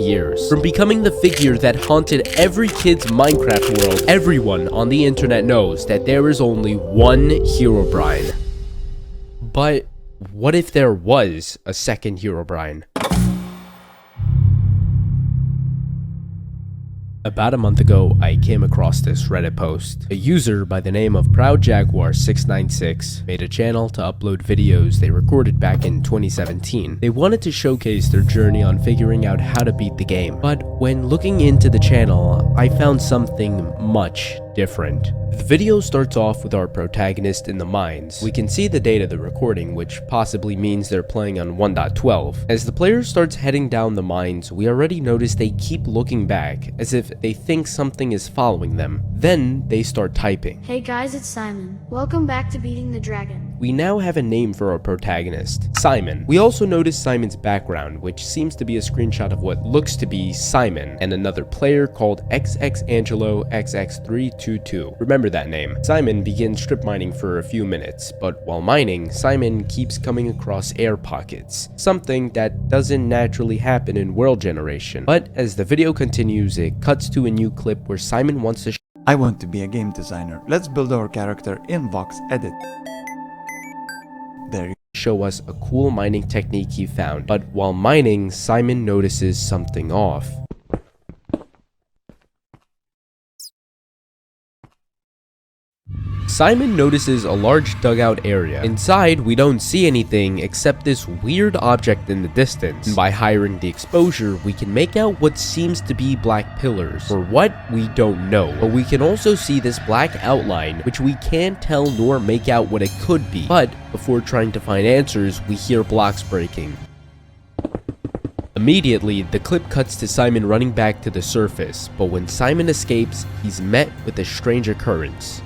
years. From becoming the figure that haunted every kid's Minecraft world, everyone on the internet knows that there is only one Herobrine. But what if there was a second Herobrine? About a month ago, I came across this Reddit post. A user by the name of ProudJaguar696 made a channel to upload videos they recorded back in 2017. They wanted to showcase their journey on figuring out how to beat the game. But when looking into the channel, I found something much different. The video starts off with our protagonist in the mines. We can see the date of the recording, which possibly means they're playing on 1.12. As the player starts heading down the mines, we already notice they keep looking back, as if they think something is following them. Then they start typing. Hey guys, it's Simon. Welcome back to Beating the Dragon. We now have a name for our protagonist, Simon. We also notice Simon's background, which seems to be a screenshot of what looks to be Simon and another player called XXAngeloXX322. Remember that name. Simon begins strip mining for a few minutes, but while mining, Simon keeps coming across air pockets, something that doesn't naturally happen in world generation. But as the video continues, it cuts to a new clip where Simon wants to I want to be a game designer. Let's build our character in Vox Edit. There you show us a cool mining technique he found. But while mining, Simon notices something off. Simon notices a large dugout area. Inside, we don't see anything except this weird object in the distance. And by hiring the exposure, we can make out what seems to be black pillars. For what, we don't know. But we can also see this black outline, which we can't tell nor make out what it could be. But before trying to find answers, we hear blocks breaking. Immediately, the clip cuts to Simon running back to the surface. But when Simon escapes, he's met with a strange occurrence.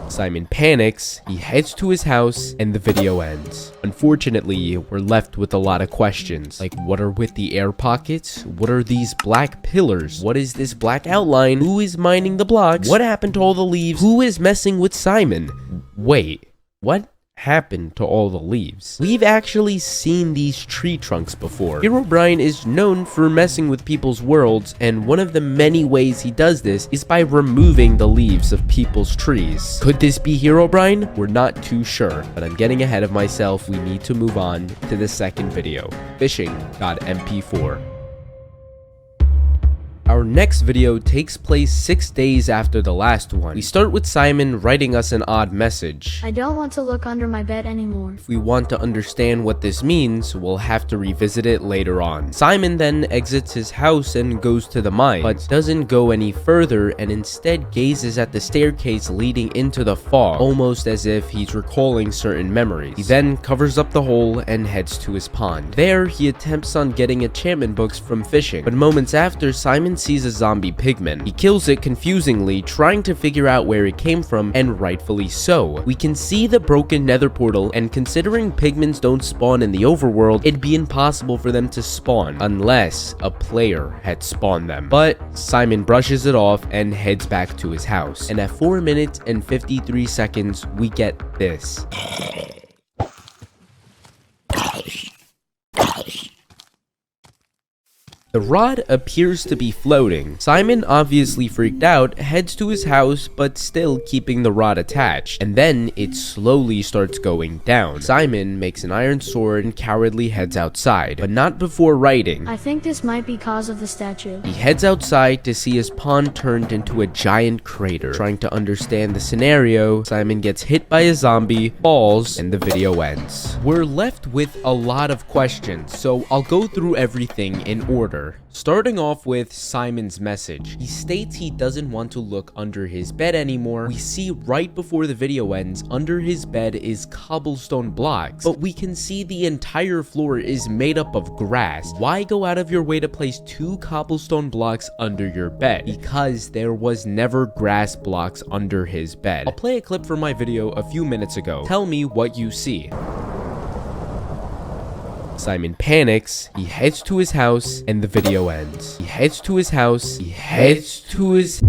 Simon panics, he heads to his house, and the video ends. Unfortunately, we're left with a lot of questions, like what are with the air pockets? What are these black pillars? What is this black outline? Who is mining the blocks? What happened to all the leaves? Who is messing with Simon? Wait, what happened to all the leaves? We've actually seen these tree trunks before. Herobrine is known for messing with people's worlds, and one of the many ways he does this is by removing the leaves of people's trees. Could this be Herobrine? We're not too sure, but I'm getting ahead of myself. We need to move on to the second video, fishing.mp4. Our next video takes place 6 days after the last one. We start with Simon writing us an odd message. I don't want to look under my bed anymore. If we want to understand what this means, we'll have to revisit it later on. Simon then exits his house and goes to the mine, but doesn't go any further and instead gazes at the staircase leading into the fog, almost as if he's recalling certain memories. He then covers up the hole and heads to his pond. There, he attempts on getting enchantment books from fishing, but moments after, Simon sees a zombie pigman. He kills it confusingly, trying to figure out where it came from, and rightfully so. We can see the broken nether portal, and considering pigmans don't spawn in the overworld, it'd be impossible for them to spawn unless a player had spawned them. But Simon brushes it off and heads back to his house. And at 4 minutes and 53 seconds, we get this. The rod appears to be floating. Simon, obviously freaked out, heads to his house, but still keeping the rod attached. And then it slowly starts going down. Simon makes an iron sword and cowardly heads outside, but not before writing. I think this might be cause of the statue. He heads outside to see his pond turned into a giant crater. Trying to understand the scenario, Simon gets hit by a zombie, falls, and the video ends. We're left with a lot of questions, so I'll go through everything in order. Starting off with Simon's message. He states he doesn't want to look under his bed anymore. We see right before the video ends, under his bed is cobblestone blocks, but we can see the entire floor is made up of grass. Why go out of your way to place 2 cobblestone blocks under your bed? Because there was never grass blocks under his bed. I'll play a clip from my video a few minutes ago. Tell me what you see. Simon panics, he heads to his house, and the video ends. He heads to his house, he heads to his...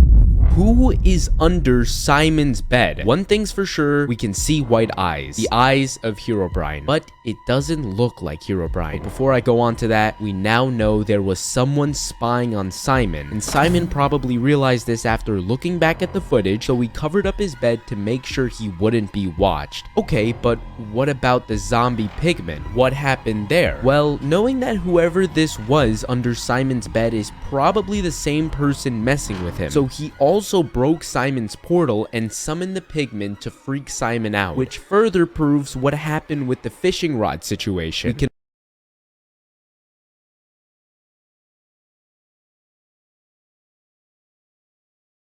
Who is under Simon's bed? One thing's for sure, we can see white eyes. The eyes of Herobrine. But it doesn't look like Herobrine. But before I go on to that, we now know there was someone spying on Simon. And Simon probably realized this after looking back at the footage, so he covered up his bed to make sure he wouldn't be watched. Okay, but what about the zombie pigman? What happened there? Well, knowing that whoever this was under Simon's bed is probably the same person messing with him, so he also broke Simon's portal and summoned the pigman to freak Simon out, which further proves what happened with the fishing rod situation. We can